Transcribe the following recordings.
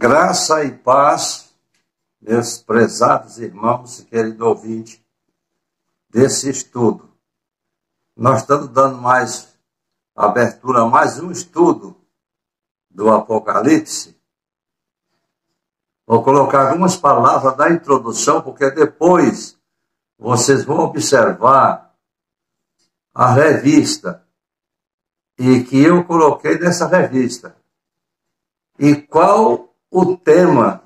Graça e paz, meus prezados irmãos e querido ouvinte desse estudo. Nós estamos dando mais abertura a mais um estudo do Apocalipse. Vou colocar algumas palavras da introdução, porque depois vocês vão observar a revista e que eu coloquei nessa revista. E qual o tema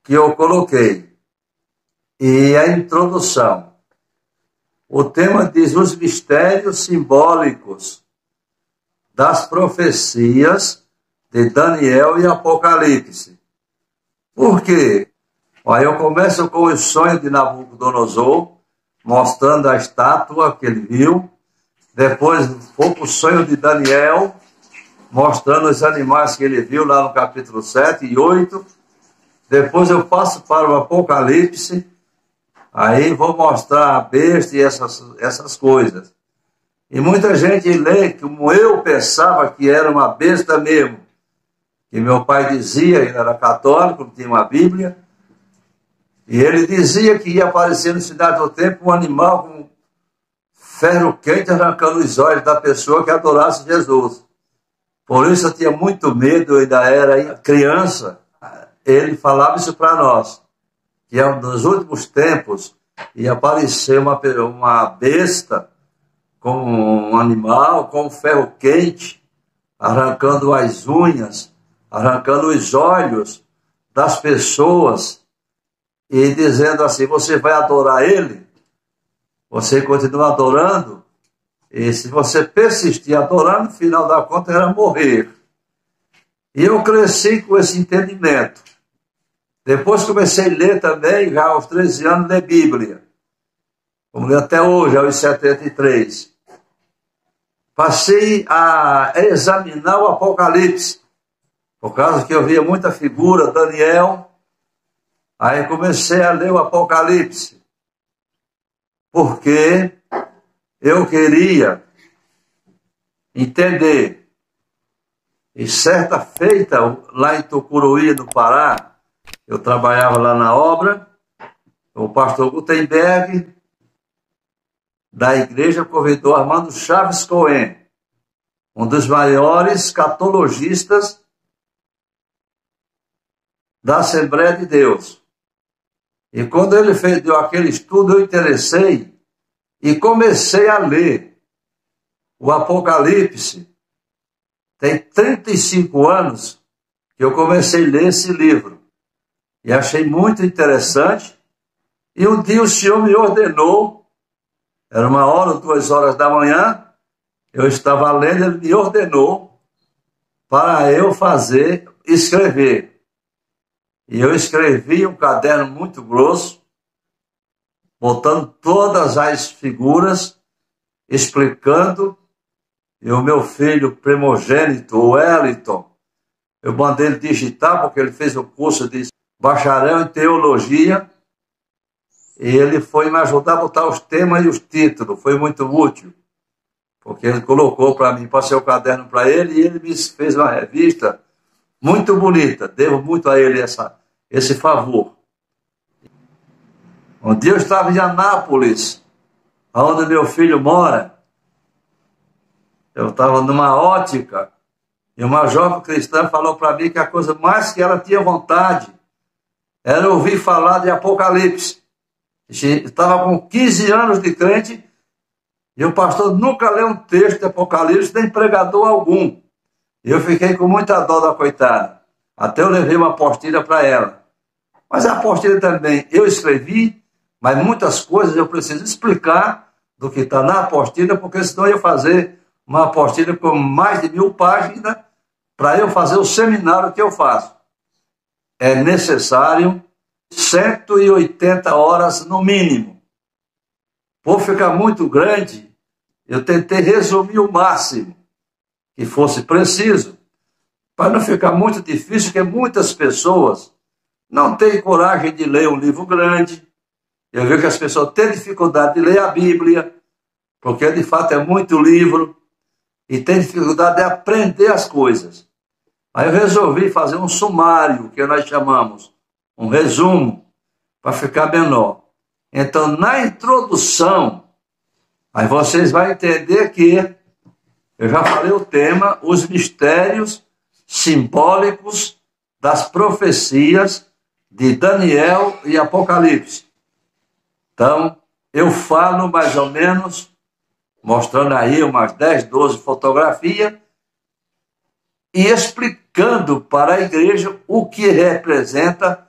que eu coloquei e a introdução. O tema diz os mistérios simbólicos das profecias de Daniel e Apocalipse. Por quê? Eu começo com o sonho de Nabucodonosor, mostrando a estátua que ele viu. Depois vou para o sonho de Daniel, mostrando os animais que ele viu lá no capítulo 7 e 8. Depois eu passo para o Apocalipse, aí vou mostrar a besta e essas coisas. E muita gente lê como eu pensava que era uma besta mesmo, que meu pai dizia, ele era católico, tinha uma Bíblia, e ele dizia que ia aparecer no Cidade do Tempo um animal com ferro quente arrancando os olhos da pessoa que adorasse Jesus. Por isso eu tinha muito medo, eu ainda era criança. Ele falava isso para nós, que nos últimos tempos ia aparecer uma besta com um animal, com um ferro quente, arrancando as unhas, arrancando os olhos das pessoas e dizendo assim, você vai adorar ele? Você continua adorando? E se você persistir adorando, no final da conta era morrer. E eu cresci com esse entendimento. Depois comecei a ler também, já aos 13 anos, ler Bíblia. Como li até hoje, aos 73. Passei a examinar o Apocalipse, por causa que eu via muita figura, Daniel. Aí comecei a ler o Apocalipse, porque eu queria entender. E certa feita, lá em Tucuruí, no Pará, eu trabalhava lá na obra, o pastor Gutenberg, da igreja, convidou Armando Chaves Cohen, um dos maiores catologistas da Assembleia de Deus. E quando ele deu aquele estudo, eu interessei e comecei a ler o Apocalipse. Tem 35 anos que eu comecei a ler esse livro. E achei muito interessante. E um dia o Senhor me ordenou, era 1h ou 2h da manhã, eu estava lendo, ele me ordenou para eu escrever. E eu escrevi um caderno muito grosso, botando todas as figuras, explicando. E o meu filho primogênito, o Wellington, eu mandei ele digitar, porque ele fez o curso de bacharel em teologia, e ele foi me ajudar a botar os temas e os títulos. Foi muito útil, porque ele colocou para mim, passei o caderno para ele, e ele me fez uma revista muito bonita. Devo muito a ele esse favor. Um dia eu estava em Anápolis, onde meu filho mora. Eu estava numa ótica, e uma jovem cristã falou para mim que a coisa mais que ela tinha vontade era ouvir falar de Apocalipse. Estava com 15 anos de crente, e o pastor nunca leu um texto de Apocalipse, nem pregador algum. E eu fiquei com muita dó da coitada. Até eu levei uma apostila para ela. Mas a apostila também eu escrevi, mas muitas coisas eu preciso explicar do que está na apostila, porque senão eu ia fazer uma apostila com mais de 1000 páginas para eu fazer o seminário que eu faço. É necessário 180 horas no mínimo. Por ficar muito grande, eu tentei resumir o máximo que fosse preciso, para não ficar muito difícil, porque muitas pessoas não têm coragem de ler um livro grande. Eu vejo que as pessoas têm dificuldade de ler a Bíblia, porque de fato é muito livro, e tem dificuldade de aprender as coisas. Aí eu resolvi fazer um sumário, que nós chamamos, um resumo, para ficar menor. Então, na introdução, aí vocês vão entender que eu já falei o tema, os mistérios simbólicos das profecias de Daniel e Apocalipse. Então, eu falo mais ou menos, mostrando aí umas 10, 12 fotografias e explicando para a igreja o que representa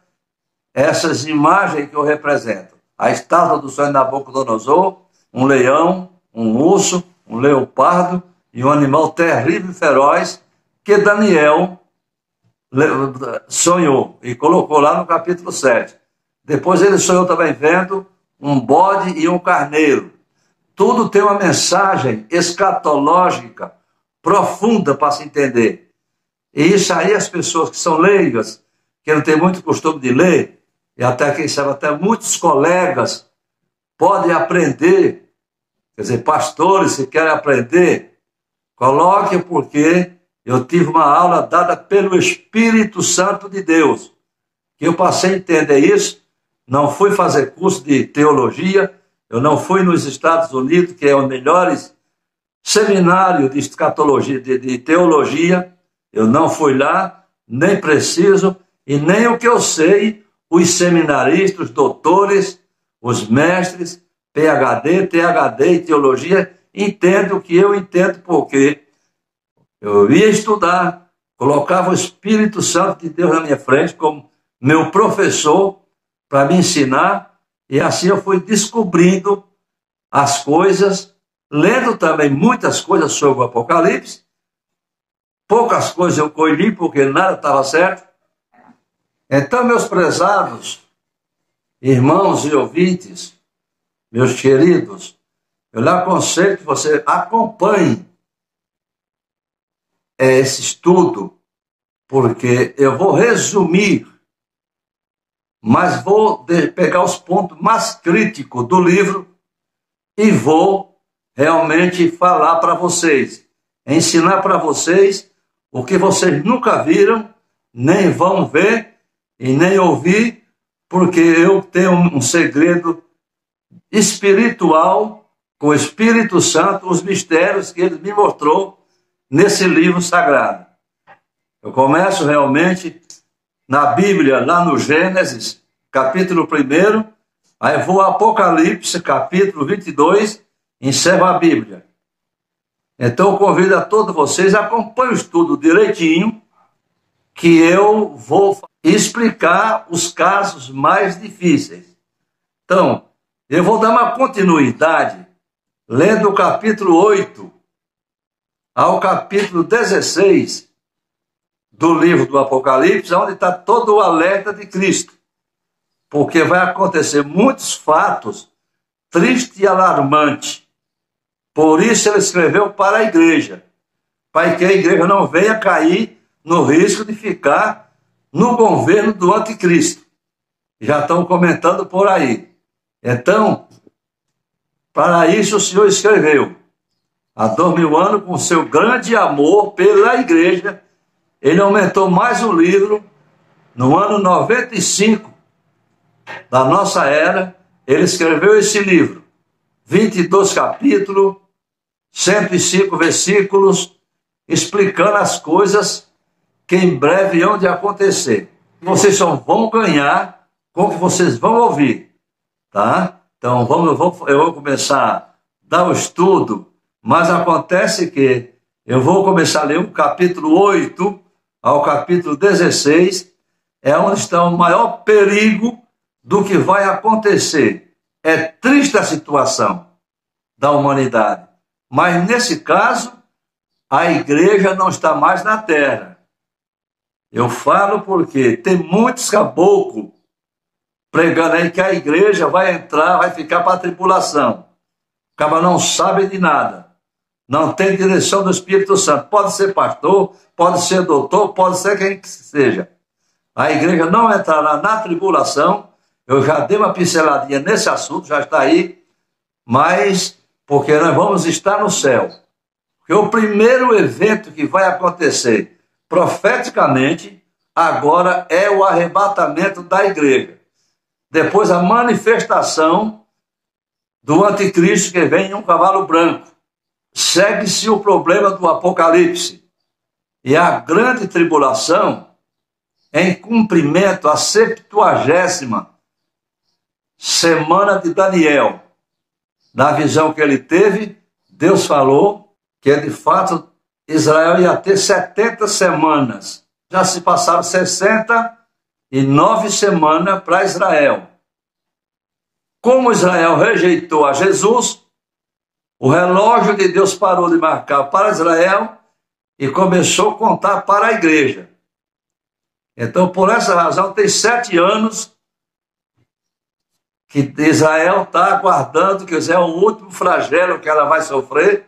essas imagens que eu represento. A estátua do sonho de Nabucodonosor, um leão, um urso, um leopardo e um animal terrível e feroz que Daniel sonhou e colocou lá no capítulo 7. Depois ele sonhou também vendo um bode e um carneiro. Tudo tem uma mensagem escatológica profunda para se entender. E isso aí as pessoas que são leigas, que não têm muito costume de ler, e até quem sabe, até muitos colegas podem aprender, quer dizer, pastores que querem aprender, coloquem porque eu tive uma aula dada pelo Espírito Santo de Deus, que eu passei a entender isso, não fui fazer curso de teologia, eu não fui nos Estados Unidos, que é o melhor seminário de escatologia, de teologia, eu não fui lá, nem preciso, e nem o que eu sei, os seminaristas, os doutores, os mestres, PhD, ThD e teologia, entendem o que eu entendo, porque eu ia estudar, colocava o Espírito Santo de Deus na minha frente como meu professor para me ensinar, e assim eu fui descobrindo as coisas, lendo também muitas coisas sobre o Apocalipse. Poucas coisas eu colhi, porque nada estava certo. Então, meus prezados irmãos e ouvintes, meus queridos, eu lhe aconselho que você acompanhe esse estudo, porque eu vou resumir, mas vou pegar os pontos mais críticos do livro e vou realmente falar para vocês, ensinar para vocês o que vocês nunca viram, nem vão ver e nem ouvir, porque eu tenho um segredo espiritual com o Espírito Santo, os mistérios que ele me mostrou nesse livro sagrado. Eu começo realmente na Bíblia, lá no Gênesis, capítulo 1, aí vou ao Apocalipse, capítulo 22, encerro a Bíblia. Então eu convido a todos vocês, acompanhem o estudo direitinho, que eu vou explicar os casos mais difíceis. Então, eu vou dar uma continuidade, lendo o capítulo 8 ao capítulo 16 do livro do Apocalipse, onde está todo o alerta de Cristo. Porque vai acontecer muitos fatos tristes e alarmantes. Por isso ele escreveu para a igreja, para que a igreja não venha cair no risco de ficar no governo do anticristo. Já estão comentando por aí. Então, para isso o Senhor escreveu. Há 2000 anos, com seu grande amor pela igreja, ele aumentou mais um livro. No ano 95 da nossa era, ele escreveu esse livro. 22 capítulos, 105 versículos, explicando as coisas que em breve hão de acontecer. Vocês só vão ganhar com o que vocês vão ouvir, tá? Então, eu vou começar a dar o estudo, mas acontece que eu vou começar a ler o capítulo 8 ao capítulo 16, é onde está o maior perigo do que vai acontecer. É triste a situação da humanidade, mas nesse caso, a igreja não está mais na terra. Eu falo porque tem muitos caboclos pregando aí que a igreja vai entrar, vai ficar para a tribulação. O cara não sabe de nada. Não tem direção do Espírito Santo. Pode ser pastor, pode ser doutor, pode ser quem que seja. A igreja não entrará na tribulação. Eu já dei uma pinceladinha nesse assunto, já está aí. Mas porque nós vamos estar no céu. Porque o primeiro evento que vai acontecer profeticamente, agora é o arrebatamento da igreja. Depois a manifestação do anticristo que vem em um cavalo branco. Segue-se o problema do Apocalipse. E a grande tribulação, em cumprimento à 70ª semana de Daniel. Na visão que ele teve, Deus falou que de fato Israel ia ter 70 semanas. Já se passaram 69 semanas para Israel. Como Israel rejeitou a Jesus, o relógio de Deus parou de marcar para Israel e começou a contar para a igreja. Então, por essa razão, tem 7 anos que Israel está aguardando, quer dizer, é o último flagelo que ela vai sofrer.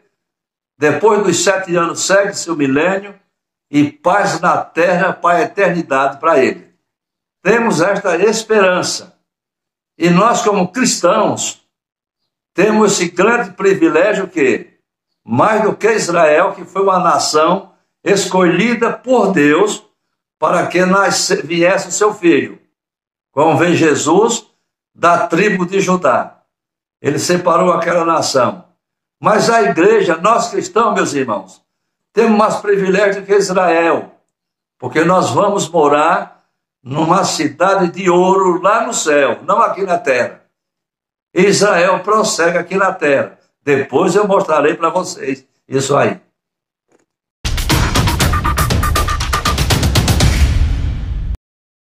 Depois dos 7 anos, segue-se o milênio e paz na terra para a eternidade para ele. Temos esta esperança. E nós, como cristãos, temos esse grande privilégio que, mais do que Israel, que foi uma nação escolhida por Deus para que viesse o seu filho. Como vem Jesus da tribo de Judá. Ele separou aquela nação. Mas a igreja, nós cristãos, meus irmãos, temos mais privilégio do que Israel, porque nós vamos morar numa cidade de ouro lá no céu, não aqui na terra. Israel prossegue aqui na terra. Depois eu mostrarei para vocês isso aí.